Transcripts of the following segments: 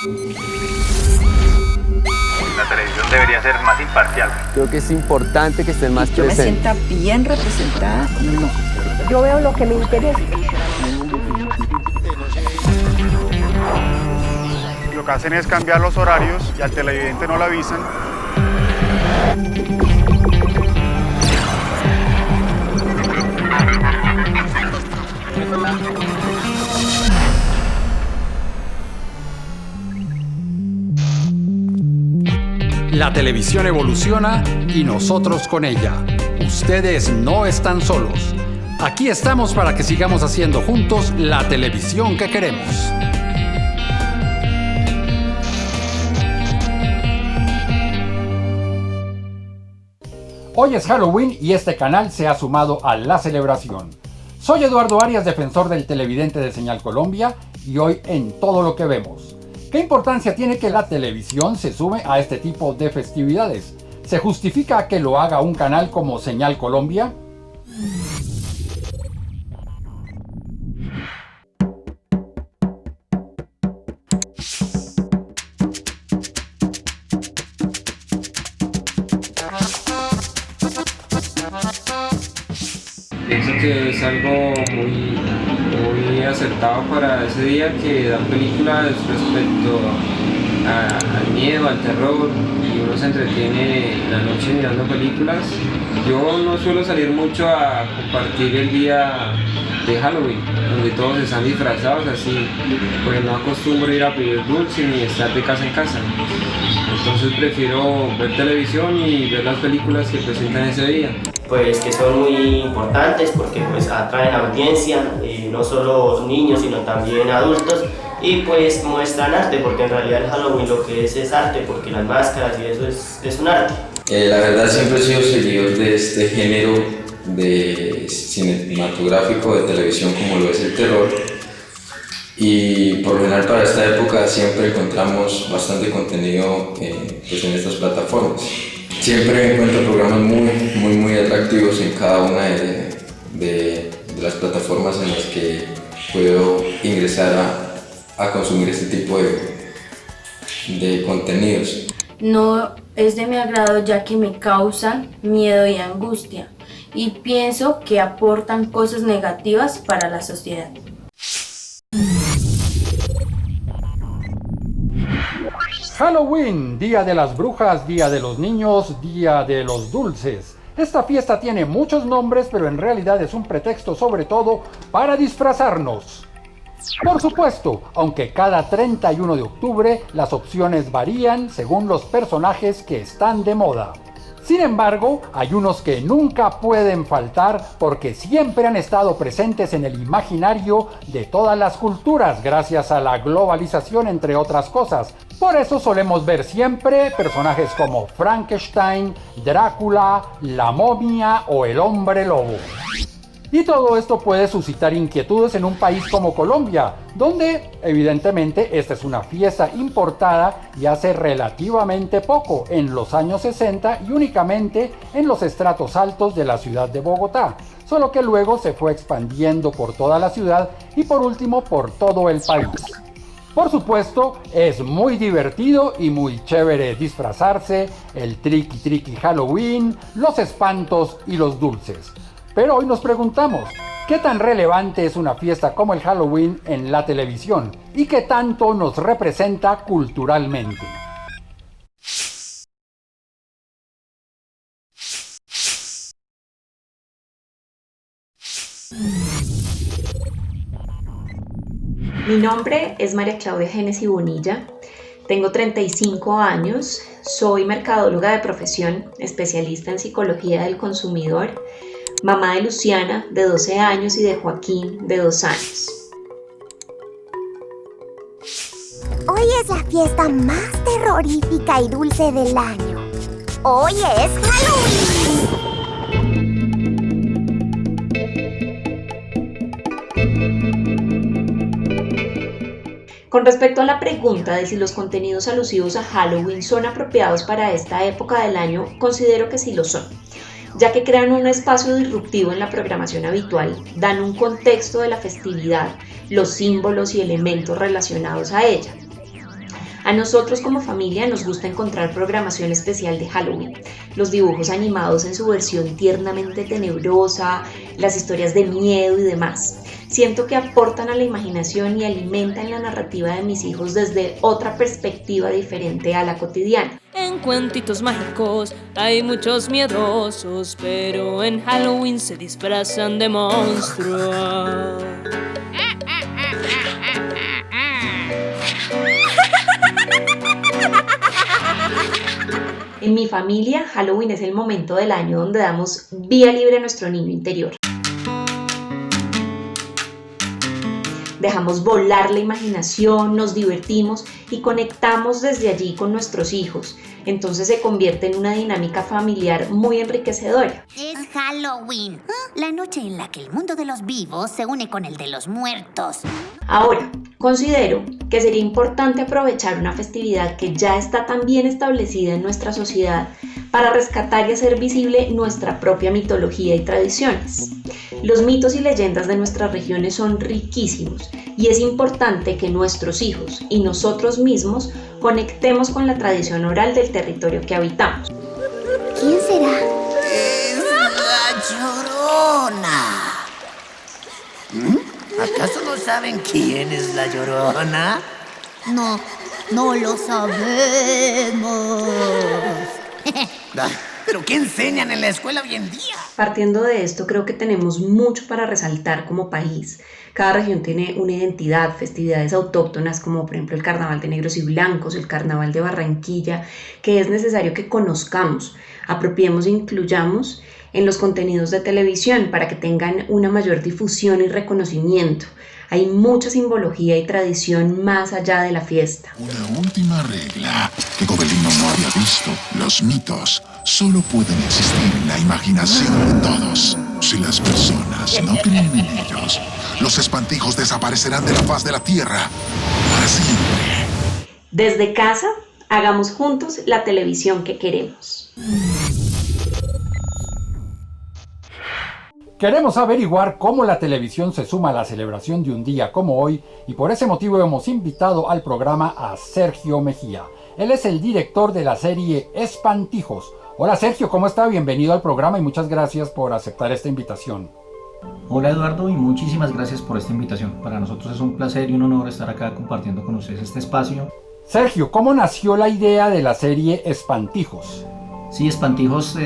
La televisión debería ser más imparcial. Creo que es importante que estén más Yo me presentes. sienta bien representada, no. Yo veo lo que me interesa. Lo que hacen es cambiar los horarios y al televidente no lo avisan. La televisión evoluciona y nosotros con ella. Ustedes no están solos. Aquí estamos para que sigamos haciendo juntos la televisión que queremos. Hoy es Halloween y este canal se ha sumado a la celebración. Soy Eduardo Arias, defensor del televidente de Señal Colombia, y hoy en Todo lo que vemos. ¿Qué importancia tiene que la televisión se sume a este tipo de festividades? ¿Se justifica que lo haga un canal como Señal Colombia? Pienso que es algo muy acertado para ese día, que dan películas respecto al miedo, al terror, y uno se entretiene en la noche mirando películas. Yo no suelo salir mucho a compartir el día de Halloween, donde todos están disfrazados así, pues no acostumbro ir a pedir dulce ni estar de casa en casa. Entonces prefiero ver televisión y ver las películas que presentan ese día. Pues que son muy importantes porque pues atraen audiencia, no solo niños sino también adultos, y pues muestran arte, porque en realidad el Halloween lo que es arte, porque las máscaras y eso es un arte. La verdad siempre he sido seguidor de este género de cinematográfico de televisión como lo es el terror, y por lo general para esta época siempre encontramos bastante contenido pues en estas plataformas. Siempre encuentro programas muy atractivos en cada una de las plataformas en las que puedo ingresar a consumir este tipo de contenidos. No es de mi agrado, ya que me causan miedo y angustia, y pienso que aportan cosas negativas para la sociedad. Halloween, Día de las Brujas, Día de los Niños, Día de los Dulces. Esta fiesta tiene muchos nombres, pero en realidad es un pretexto sobre todo para disfrazarnos. Por supuesto, aunque cada 31 de octubre las opciones varían según los personajes que están de moda. Sin embargo, hay unos que nunca pueden faltar porque siempre han estado presentes en el imaginario de todas las culturas gracias a la globalización, entre otras cosas. Por eso solemos ver siempre personajes como Frankenstein, Drácula, la momia o el hombre lobo. Y todo esto puede suscitar inquietudes en un país como Colombia, donde evidentemente esta es una fiesta importada y hace relativamente poco, en los años 60, y únicamente en los estratos altos de la ciudad de Bogotá, solo que luego se fue expandiendo por toda la ciudad y por último por todo el país. Por supuesto, es muy divertido y muy chévere disfrazarse, el triqui Halloween, los espantos y los dulces. Pero hoy nos preguntamos, ¿qué tan relevante es una fiesta como el Halloween en la televisión? ¿Y qué tanto nos representa culturalmente? Mi nombre es María Claudia Génesis Bonilla, tengo 35 años, soy mercadóloga de profesión, especialista en psicología del consumidor, mamá de Luciana, de 12 años, y de Joaquín, de 2 años. Hoy es la fiesta más terrorífica y dulce del año. Hoy es Halloween. Con respecto a la pregunta de si los contenidos alusivos a Halloween son apropiados para esta época del año, considero que sí lo son, ya que crean un espacio disruptivo en la programación habitual, dan un contexto de la festividad, los símbolos y elementos relacionados a ella. A nosotros como familia nos gusta encontrar programación especial de Halloween, los dibujos animados en su versión tiernamente tenebrosa, las historias de miedo y demás. Siento que aportan a la imaginación y alimentan la narrativa de mis hijos desde otra perspectiva diferente a la cotidiana. En cuentitos mágicos hay muchos miedosos, pero en Halloween se disfrazan de monstruos. En mi familia, Halloween es el momento del año donde damos vía libre a nuestro niño interior. Dejamos volar la imaginación, nos divertimos y conectamos desde allí con nuestros hijos. Entonces se convierte en una dinámica familiar muy enriquecedora. Es Halloween, la noche en la que el mundo de los vivos se une con el de los muertos. Ahora, considero que sería importante aprovechar una festividad que ya está tan bien establecida en nuestra sociedad para rescatar y hacer visible nuestra propia mitología y tradiciones. Los mitos y leyendas de nuestras regiones son riquísimos y es importante que nuestros hijos y nosotros mismos conectemos con la tradición oral del territorio que habitamos. ¿Quién será? ¡Es la Llorona! ¿Acaso no saben quién es la Llorona? No lo sabemos. ¿Pero qué enseñan en la escuela hoy en día? Partiendo de esto, creo que tenemos mucho para resaltar como país. Cada región tiene una identidad, festividades autóctonas como por ejemplo el Carnaval de Negros y Blancos, el Carnaval de Barranquilla, que es necesario que conozcamos, apropiemos e incluyamos en los contenidos de televisión para que tengan una mayor difusión y reconocimiento. Hay mucha simbología y tradición más allá de la fiesta. Una última regla que Gobelino no había visto. Los mitos solo pueden existir en la imaginación de todos. Si las personas no creen en ellos, los espantijos desaparecerán de la faz de la tierra para siempre. Desde casa, hagamos juntos la televisión que queremos. Queremos averiguar cómo la televisión se suma a la celebración de un día como hoy y por ese motivo hemos invitado al programa a Sergio Mejía. Él es el director de la serie Espantijos. Hola Sergio, ¿cómo está? Bienvenido al programa y muchas gracias por aceptar esta invitación. Hola Eduardo y muchísimas gracias por esta invitación. Para nosotros es un placer y un honor estar acá compartiendo con ustedes este espacio. Sergio, ¿cómo nació la idea de la serie Espantijos? Sí, Espantijos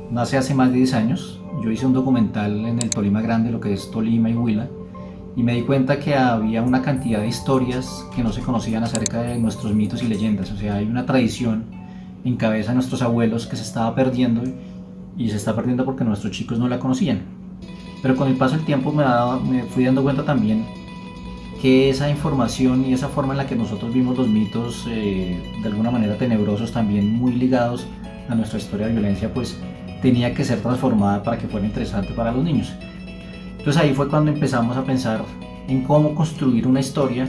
nace hace más de 10 años. Yo hice un documental en el Tolima Grande, lo que es Tolima y Huila, y me di cuenta que había una cantidad de historias que no se conocían acerca de nuestros mitos y leyendas. O sea, hay una tradición en cabeza de nuestros abuelos que se estaba perdiendo y se está perdiendo porque nuestros chicos no la conocían. Pero con el paso del tiempo me fui dando cuenta también que esa información y esa forma en la que nosotros vimos los mitos de alguna manera tenebrosos, también muy ligados a nuestra historia de violencia, pues tenía que ser transformada para que fuera interesante para los niños. Entonces ahí fue cuando empezamos a pensar en cómo construir una historia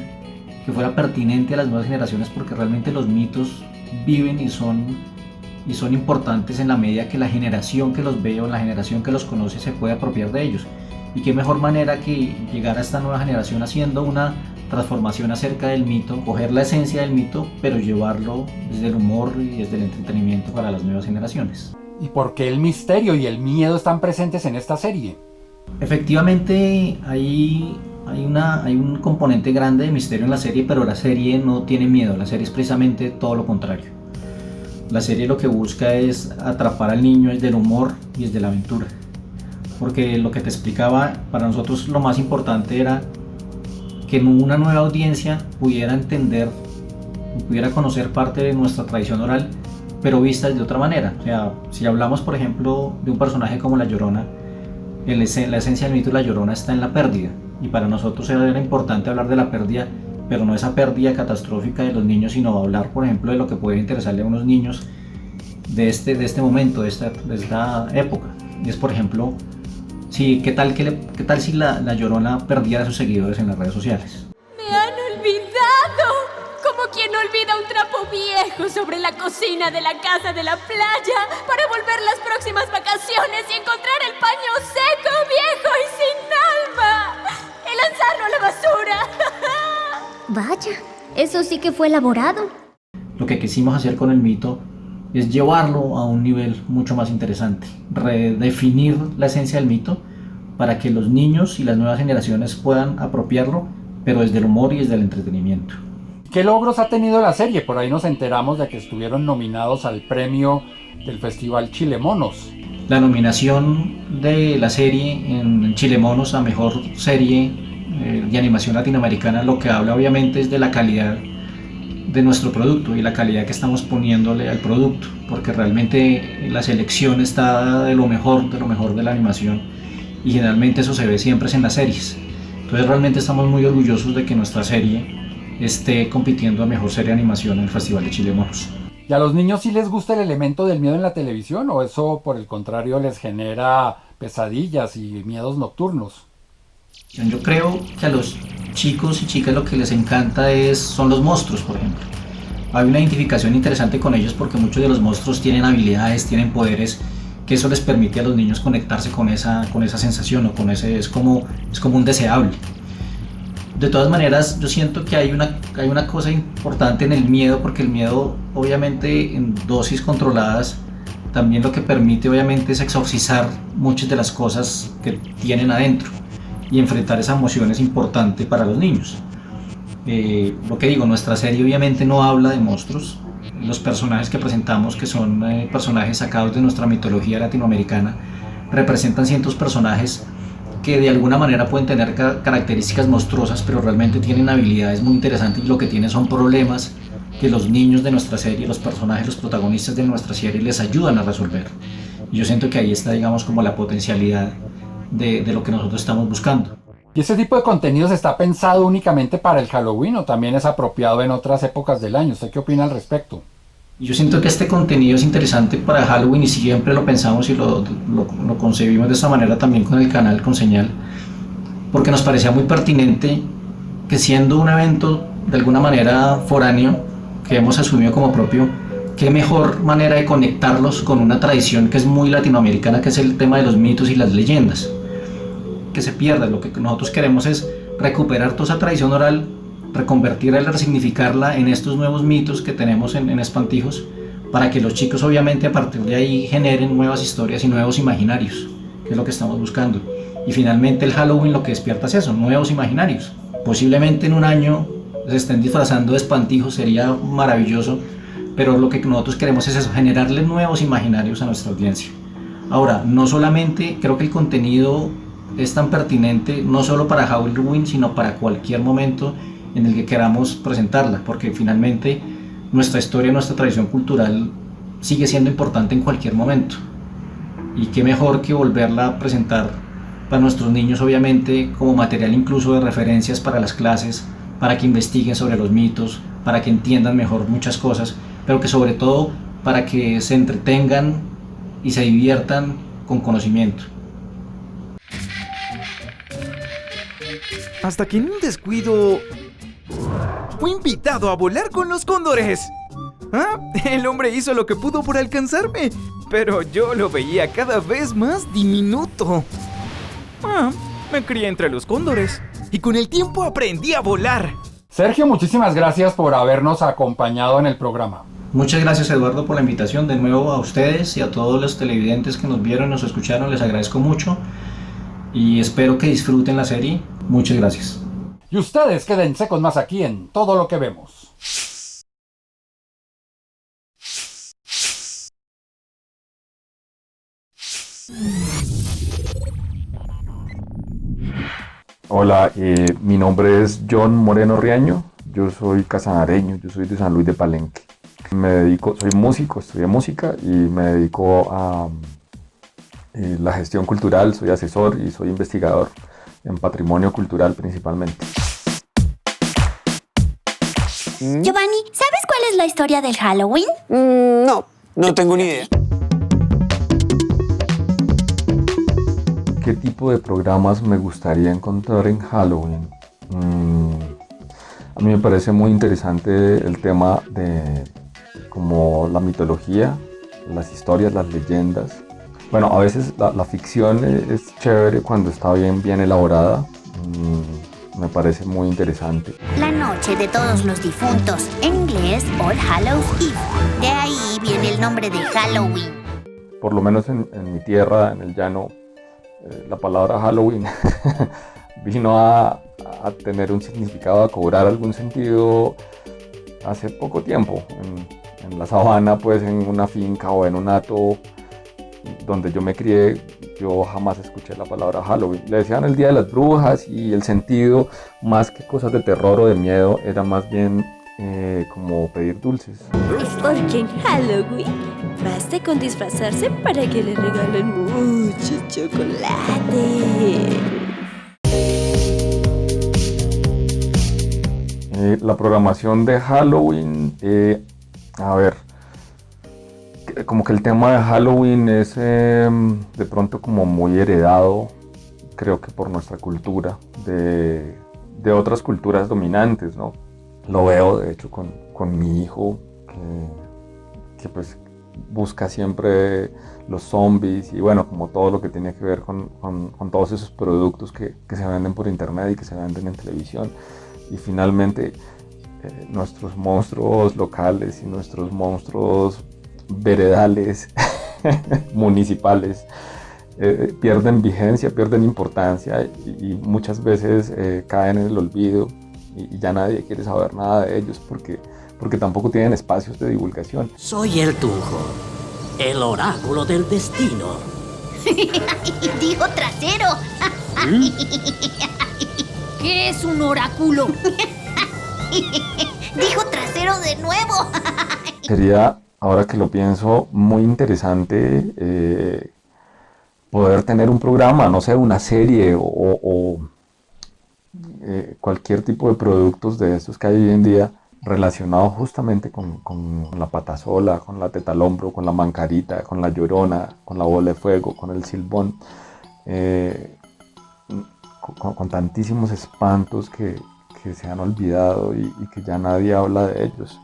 que fuera pertinente a las nuevas generaciones, porque realmente los mitos viven y son importantes en la medida que la generación que los ve o la generación que los conoce se puede apropiar de ellos. Y qué mejor manera que llegar a esta nueva generación haciendo una transformación acerca del mito, coger la esencia del mito, pero llevarlo desde el humor y desde el entretenimiento para las nuevas generaciones. ¿Y por qué el misterio y el miedo están presentes en esta serie? Efectivamente hay un componente grande de misterio en la serie, pero la serie no tiene miedo, la serie es precisamente todo lo contrario. La serie lo que busca es atrapar al niño desde el humor y desde la aventura. Porque lo que te explicaba, para nosotros lo más importante era que una nueva audiencia pudiera entender, pudiera conocer parte de nuestra tradición oral, pero vistas de otra manera. O sea, si hablamos por ejemplo de un personaje como la Llorona, la esencia del mito de la Llorona está en la pérdida, y para nosotros era importante hablar de la pérdida, pero no esa pérdida catastrófica de los niños, sino hablar por ejemplo de lo que puede interesarle a unos niños de este momento, de esta época. Y es por ejemplo, ¿qué tal si la Llorona perdiera a sus seguidores en las redes sociales? ¡Me han olvidado! Como quien olvida un trapo viejo sobre la cocina de la casa de la playa para volver las próximas vacaciones y encontrar el paño seco, viejo y sin alma y lanzarlo a la basura. Vaya, Eso sí que fue elaborado. Lo que quisimos hacer con el mito es llevarlo a un nivel mucho más interesante, redefinir la esencia del mito para que los niños y las nuevas generaciones puedan apropiarlo, pero desde el humor y desde el entretenimiento. ¿Qué logros ha tenido la serie? Por ahí nos enteramos de que estuvieron nominados al premio del Festival Chilemonos. La nominación de la serie en Chilemonos a Mejor Serie de Animación Latinoamericana lo que habla obviamente es de la calidad de nuestro producto y la calidad que estamos poniéndole al producto, porque realmente la selección está de lo mejor de la animación y generalmente eso se ve siempre en las series. Entonces realmente estamos muy orgullosos de que nuestra serie esté compitiendo a Mejor Serie de Animación en el Festival de Chilemonos. ¿Y a los niños sí les gusta el elemento del miedo en la televisión o eso por el contrario les genera pesadillas y miedos nocturnos? Yo creo que a los chicos y chicas lo que les encanta son los monstruos, por ejemplo. Hay una identificación interesante con ellos porque muchos de los monstruos tienen habilidades, tienen poderes, que eso les permite a los niños conectarse con esa sensación o con ese, es como un deseable. De todas maneras, yo siento que hay una cosa importante en el miedo, porque el miedo, obviamente, en dosis controladas, también lo que permite, obviamente, es exorcizar muchas de las cosas que tienen adentro y enfrentar esa emoción es importante para los niños. Lo que digo, nuestra serie obviamente no habla de monstruos. Los personajes que presentamos, que son personajes sacados de nuestra mitología latinoamericana, representan ciertos personajes que de alguna manera pueden tener características monstruosas, pero realmente tienen habilidades muy interesantes y lo que tienen son problemas que los niños de nuestra serie, los personajes, los protagonistas de nuestra serie les ayudan a resolver. Y yo siento que ahí está, digamos, como la potencialidad de lo que nosotros estamos buscando. ¿Y ese tipo de contenidos está pensado únicamente para el Halloween o también es apropiado en otras épocas del año? ¿Usted qué opina al respecto? Yo siento que este contenido es interesante para Halloween y siempre lo pensamos y lo concebimos de esta manera también con el canal, con Señal, porque nos parecía muy pertinente que siendo un evento de alguna manera foráneo, que hemos asumido como propio, qué mejor manera de conectarlos con una tradición que es muy latinoamericana, que es el tema de los mitos y las leyendas. Que se pierda, lo que nosotros queremos es recuperar toda esa tradición oral, reconvertirla y resignificarla en estos nuevos mitos que tenemos en Espantijos, para que los chicos obviamente a partir de ahí generen nuevas historias y nuevos imaginarios, que es lo que estamos buscando. Y finalmente el Halloween lo que despierta es eso, nuevos imaginarios. Posiblemente en un año se estén disfrazando de Espantijos, sería maravilloso, pero lo que nosotros queremos es eso, generarle nuevos imaginarios a nuestra audiencia. Ahora, no solamente creo que el contenido es tan pertinente, no solo para Halloween, sino para cualquier momento en el que queramos presentarla, porque finalmente nuestra historia, nuestra tradición cultural sigue siendo importante en cualquier momento. Y qué mejor que volverla a presentar para nuestros niños, obviamente, como material incluso de referencias para las clases, para que investiguen sobre los mitos, para que entiendan mejor muchas cosas, pero que sobre todo para que se entretengan y se diviertan con conocimiento. Hasta que en un descuido fue invitado a volar con los cóndores. ¿Ah? El hombre hizo lo que pudo por alcanzarme, pero yo lo veía cada vez más diminuto. Me crié entre los cóndores y con el tiempo aprendí a volar. Sergio, muchísimas gracias por habernos acompañado en el programa. Muchas gracias, Eduardo, por la invitación. De nuevo a ustedes y a todos los televidentes que nos vieron y nos escucharon, les agradezco mucho y espero que disfruten la serie. Muchas gracias. Y ustedes quédense con más aquí en Todo lo que vemos. Hola, mi nombre es John Moreno Riaño, yo soy casanareño, yo soy de San Luis de Palenque. Soy músico, estudié música y me dedico a la gestión cultural, soy asesor y soy investigador en patrimonio cultural principalmente. Giovanni, ¿sabes cuál es la historia del Halloween? No tengo ni idea. ¿Qué tipo de programas me gustaría encontrar en Halloween? A mí me parece muy interesante el tema de como la mitología, las historias, las leyendas. Bueno, a veces la ficción es chévere cuando está bien elaborada. me parece muy interesante. La noche de todos los difuntos, en inglés All Hallows Eve. De ahí viene el nombre de Halloween. Por lo menos en mi tierra, en el llano, la palabra Halloween vino a tener un significado, a cobrar algún sentido hace poco tiempo. En la sabana, pues en una finca o en un hato donde yo me crié, yo jamás escuché la palabra Halloween. Le decían el Día de las Brujas y el sentido, más que cosas de terror o de miedo, era más bien como pedir dulces. Porque en Halloween basta con disfrazarse para que le regalen mucho chocolate. La programación de Halloween, a ver, como que el tema de Halloween es de pronto como muy heredado, creo que por nuestra cultura, de otras culturas dominantes, ¿no? Lo veo de hecho con mi hijo, que pues busca siempre los zombies y bueno, como todo lo que tiene que ver con todos esos productos que se venden por internet y que se venden en televisión. Y finalmente nuestros monstruos locales y nuestros monstruos veredales, municipales, pierden vigencia, pierden importancia y muchas veces caen en el olvido y ya nadie quiere saber nada de ellos porque tampoco tienen espacios de divulgación. Soy el Tunjo, el oráculo del destino. Dijo trasero. ¿Qué es un oráculo? Dijo trasero de nuevo. Sería, ahora que lo pienso, muy interesante poder tener un programa, no sé, una serie o cualquier tipo de productos de estos que hay hoy en día relacionados justamente con la patasola, con la teta al hombro, con la mancarita, con la llorona, con la bola de fuego, con el silbón, con tantísimos espantos que se han olvidado y que ya nadie habla de ellos.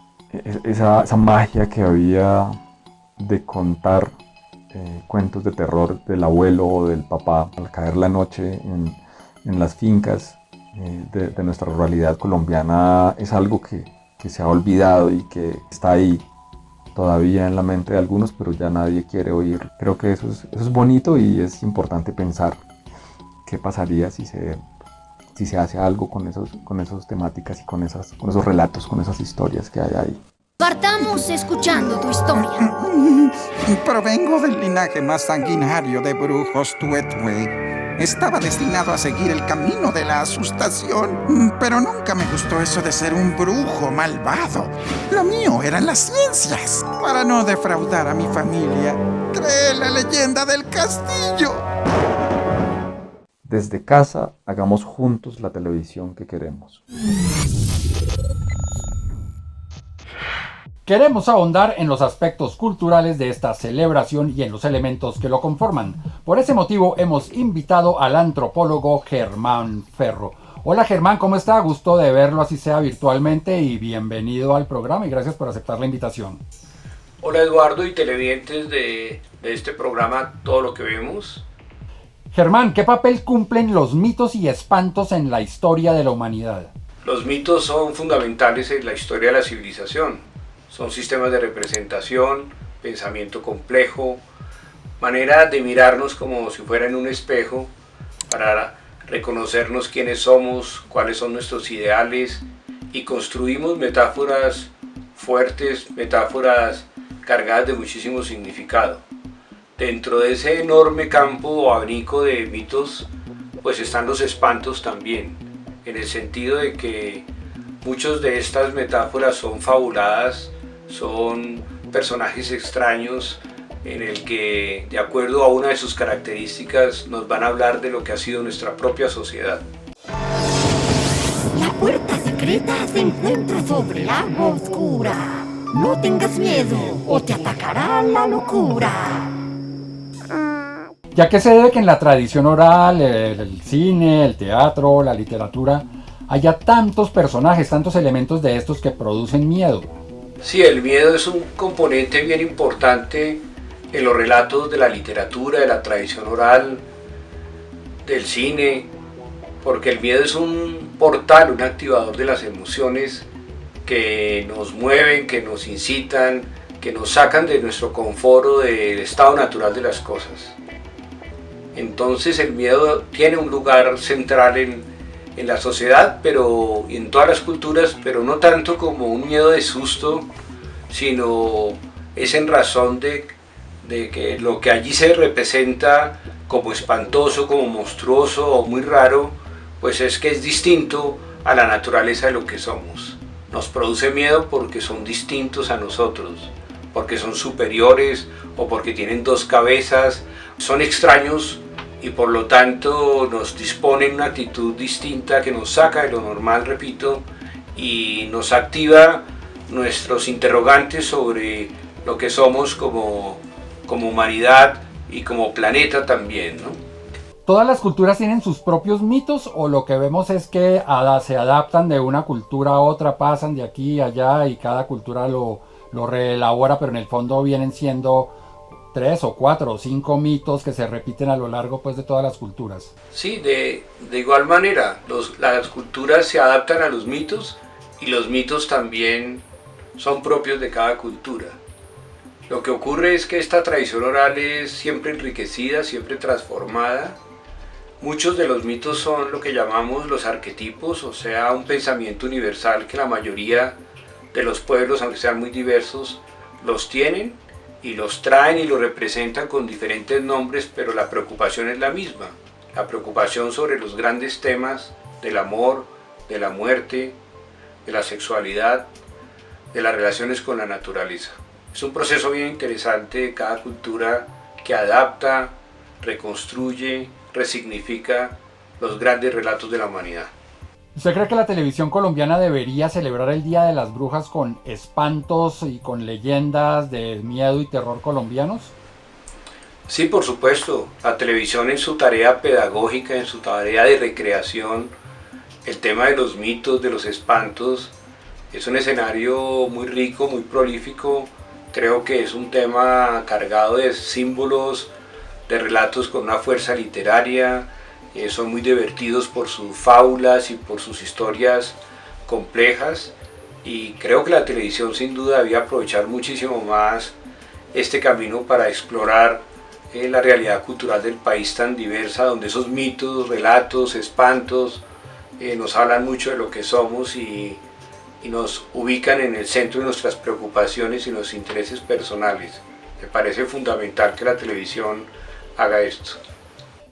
Esa magia que había de contar cuentos de terror del abuelo o del papá al caer la noche en las fincas de nuestra ruralidad colombiana es algo que se ha olvidado y que está ahí todavía en la mente de algunos, pero ya nadie quiere oír. Creo que eso es bonito y es importante pensar qué pasaría si se hace algo con esas temáticas y con esos relatos, con esas historias que hay ahí. Partamos escuchando tu historia. Provengo del linaje más sanguinario de brujos Tuetwe. Estaba destinado a seguir el camino de la asustación, pero nunca me gustó eso de ser un brujo malvado. Lo mío eran las ciencias. Para no defraudar a mi familia, creé la leyenda del castillo. Desde casa, hagamos juntos la televisión que queremos. Queremos ahondar en los aspectos culturales de esta celebración y en los elementos que lo conforman. Por ese motivo hemos invitado al antropólogo Germán Ferro. Hola Germán, ¿cómo está? Gusto de verlo así sea virtualmente y bienvenido al programa y gracias por aceptar la invitación. Hola Eduardo y televidentes de este programa Todo lo que vemos. Germán, ¿qué papel cumplen los mitos y espantos en la historia de la humanidad? Los mitos son fundamentales en la historia de la civilización. Son sistemas de representación, pensamiento complejo, manera de mirarnos como si fuera en un espejo para reconocernos quiénes somos, cuáles son nuestros ideales y construimos metáforas fuertes, metáforas cargadas de muchísimo significado. Dentro de ese enorme campo o abanico de mitos, pues están los espantos también, en el sentido de que muchas de estas metáforas son fabuladas, son personajes extraños en el que, de acuerdo a una de sus características, nos van a hablar de lo que ha sido nuestra propia sociedad. La puerta secreta se encuentra sobre el agua oscura. No tengas miedo o te atacará la locura. Ya que se debe que en la tradición oral, el cine, el teatro, la literatura, haya tantos personajes, tantos elementos de estos que producen miedo. Sí, el miedo es un componente bien importante en los relatos de la literatura, de la tradición oral, del cine, porque el miedo es un portal, un activador de las emociones que nos mueven, que nos incitan, que nos sacan de nuestro confort o del estado natural de las cosas. Entonces el miedo tiene un lugar central en la sociedad, pero en todas las culturas, pero no tanto como un miedo de susto, sino es en razón de que lo que allí se representa como espantoso, como monstruoso o muy raro, pues es que es distinto a la naturaleza de lo que somos. Nos produce miedo porque son distintos a nosotros, porque son superiores o porque tienen dos cabezas, son extraños y por lo tanto nos disponen una actitud distinta que nos saca de lo normal, repito, y nos activa nuestros interrogantes sobre lo que somos como humanidad y como planeta también, ¿no? ¿Todas las culturas tienen sus propios mitos o lo que vemos es que se adaptan de una cultura a otra, pasan de aquí a allá y cada cultura lo reelabora, pero en el fondo vienen siendo 3 o 4 o 5 mitos que se repiten a lo largo pues de todas las culturas? Sí, de igual manera, las culturas se adaptan a los mitos y los mitos también son propios de cada cultura. Lo que ocurre es que esta tradición oral es siempre enriquecida, siempre transformada. Muchos de los mitos son lo que llamamos los arquetipos, o sea, un pensamiento universal que la mayoría de los pueblos, aunque sean muy diversos, los tienen y los traen y los representan con diferentes nombres, pero la preocupación es la misma. La preocupación sobre los grandes temas del amor, de la muerte, de la sexualidad, de las relaciones con la naturaleza. Es un proceso bien interesante de cada cultura que adapta, reconstruye, resignifica los grandes relatos de la humanidad. ¿Usted cree que la televisión colombiana debería celebrar el Día de las Brujas con espantos y con leyendas de miedo y terror colombianos? Sí, por supuesto. La televisión en su tarea pedagógica, en su tarea de recreación, el tema de los mitos, de los espantos, es un escenario muy rico, muy prolífico. Creo que es un tema cargado de símbolos, de relatos con una fuerza literaria, son muy divertidos por sus fábulas y por sus historias complejas, y creo que la televisión sin duda debía aprovechar muchísimo más este camino para explorar la realidad cultural del país tan diversa, donde esos mitos, relatos, espantos nos hablan mucho de lo que somos y nos ubican en el centro de nuestras preocupaciones y los intereses personales. Me parece fundamental que la televisión haga esto.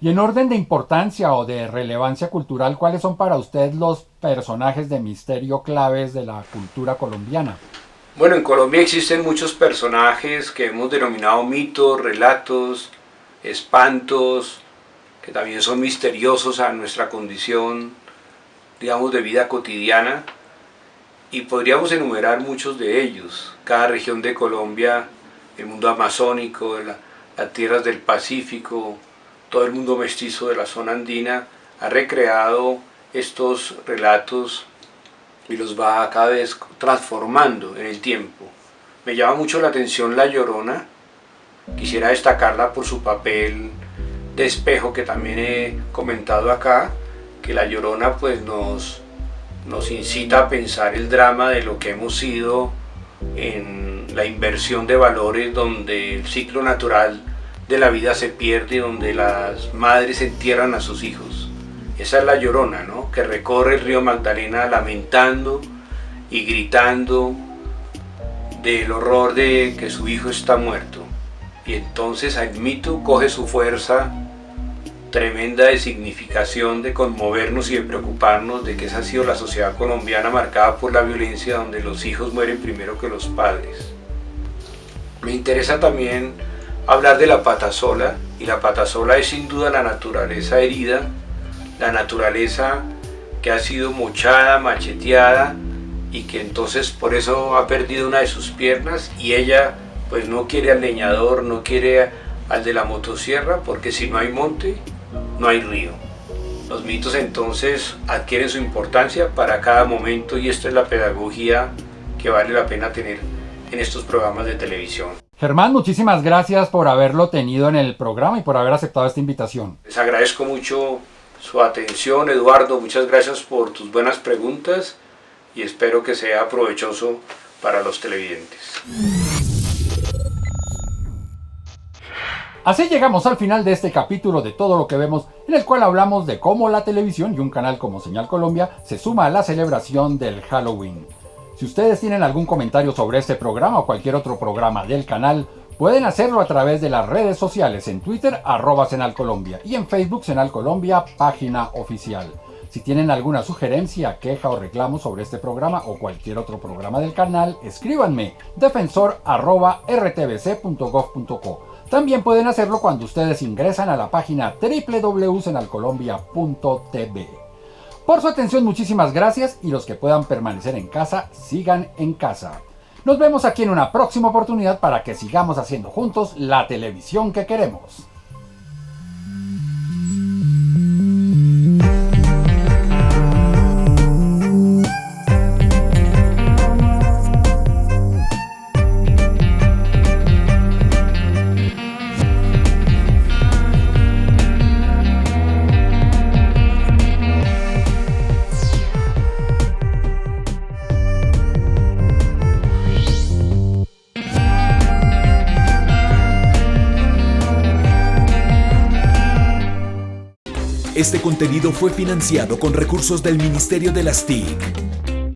Y en orden de importancia o de relevancia cultural, ¿cuáles son para usted los personajes de misterio claves de la cultura colombiana? Bueno, en Colombia existen muchos personajes que hemos denominado mitos, relatos, espantos, que también son misteriosos a nuestra condición, digamos, de vida cotidiana. Y podríamos enumerar muchos de ellos. Cada región de Colombia, el mundo amazónico, las tierras del Pacífico, todo el mundo mestizo de la zona andina, ha recreado estos relatos y los va cada vez transformando en el tiempo. Me llama mucho la atención La Llorona. Quisiera destacarla por su papel de espejo, que también he comentado acá, que La Llorona pues nos incita a pensar el drama de lo que hemos sido en la inversión de valores, donde el ciclo natural de la vida se pierde, donde las madres entierran a sus hijos. Esa es La Llorona, ¿no?, que recorre el río Magdalena lamentando y gritando del horror de que su hijo está muerto. Y entonces el mito coge su fuerza tremenda de significación, de conmovernos y de preocuparnos de que esa ha sido la sociedad colombiana marcada por la violencia, donde los hijos mueren primero que los padres. Me interesa también hablar de la patasola, y la patasola es sin duda la naturaleza herida, la naturaleza que ha sido mochada, macheteada, y que entonces por eso ha perdido una de sus piernas, y ella pues no quiere al leñador, no quiere al de la motosierra, porque si no hay monte, no hay río. Los mitos entonces adquieren su importancia para cada momento, y esta es la pedagogía que vale la pena tener en estos programas de televisión. Germán, muchísimas gracias por haberlo tenido en el programa y por haber aceptado esta invitación. Les agradezco mucho su atención. Eduardo, muchas gracias por tus buenas preguntas y espero que sea provechoso para los televidentes. Así llegamos al final de este capítulo de Todo lo que vemos, en el cual hablamos de cómo la televisión y un canal como Señal Colombia se suma a la celebración del Halloween. Si ustedes tienen algún comentario sobre este programa o cualquier otro programa del canal, pueden hacerlo a través de las redes sociales, en Twitter @Senal Colombia y en Facebook Senal Colombia, página oficial. Si tienen alguna sugerencia, queja o reclamo sobre este programa o cualquier otro programa del canal, escríbanme defensor@rtbc.gov.co. También pueden hacerlo cuando ustedes ingresan a la página www.senalcolombia.tv. Por su atención, muchísimas gracias, y los que puedan permanecer en casa, sigan en casa. Nos vemos aquí en una próxima oportunidad para que sigamos haciendo juntos la televisión que queremos. Este contenido fue financiado con recursos del Ministerio de las TIC.